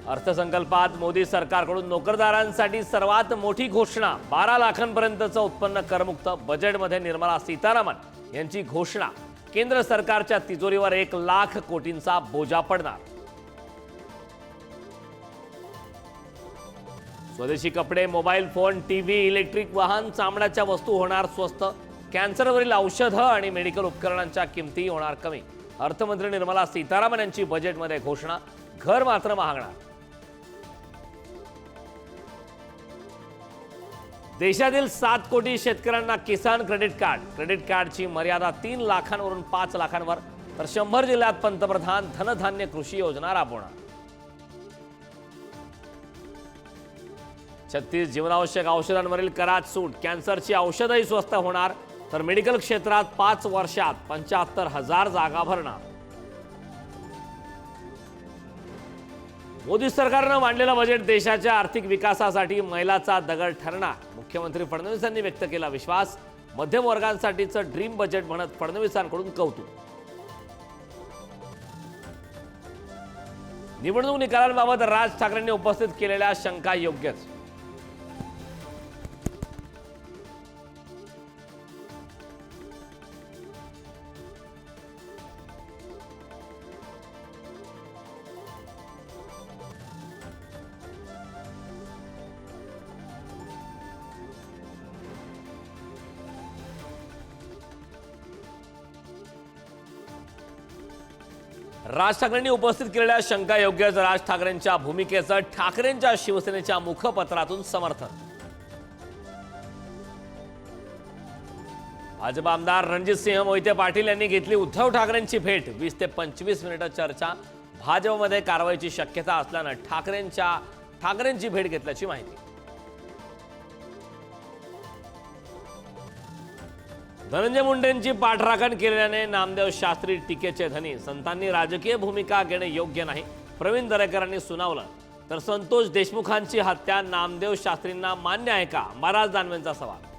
अर्थसंकल्पात मोदी सरकारकडून नोकरदारांसाठी सर्वात मोठी घोषणा 12 लाखांपर्यंतचं उत्पन्न करमुक्त बजेटमध्ये निर्मला सीतारामन यांची घोषणा केंद्र सरकारच्या तिजोरीवर 1 लाख कोटींचा बोजा पडणार। स्वदेशी कपडे, मोबाईल फोन, टीव्ही, इलेक्ट्रिक वाहन, चामड्याच्या वस्तू होणार स्वस्त, कॅन्सरवरील औषधं आणि मेडिकल उपकरणांच्या किमती होणार कमी। अर्थमंत्री निर्मला सीतारामन यांची बजेटमध्ये घोषणा, घर मात्र महागणार। देशातील 7 कोटी शेतकऱ्यांना किसान क्रेडिट कार्डची मर्यादा 3 लाखांवरून 5 लाखांवर, तर 100 जिल्ह्यात पंतप्रधान धनधान्य कृषी योजना राबवणार। 36 जीवनावश्यक औषधांवरील करात सूट, कॅन्सरची औषधही स्वस्त होणार, तर मेडिकल क्षेत्रात 5 वर्षात 75,000 जागा भरणार। मोदी सरकारनं मांडलेलं बजेट देशाच्या आर्थिक विकासासाठी मैलाचा दगड ठरणार। मुख्यमंत्री फडणवीस यांनी व्यक्त केला विश्वास, मध्यम वर्गांसाठीचं ड्रीम बजेट म्हणत फडणवीसांकडून कौतुक। निवडणूक निकालांबाबत राज ठाकरेंनी उपस्थित केलेल्या शंका योग्यच। राज ठाकरेंनी उपस्थित केलेल्या शंका योग्यच। राज ठाकरेंच्या भूमिकेचं ठाकरेंच्या शिवसेनेच्या मुखपत्रातून समर्थन। भाजप आमदार रणजितसिंह मोहिते पाटील यांनी घेतली उद्धव ठाकरेंची भेट। 20 ते 25 मिनिटं चर्चा। भाजपमध्ये कारवाईची शक्यता असल्यानं ठाकरेंची भेट घेतल्याची माहिती। धनंजय मुंडेंची पाठराखण केल्याने नामदेव शास्त्री टीकेचे धनी। संतांनी राजकीय भूमिका घेणे योग्य नाही, प्रवीण दरेकरांनी सुनावलं, तर संतोष देशमुखांची हत्या नामदेव शास्त्रींना मान्य आहे का, महाराज दानवेंचा सवाल।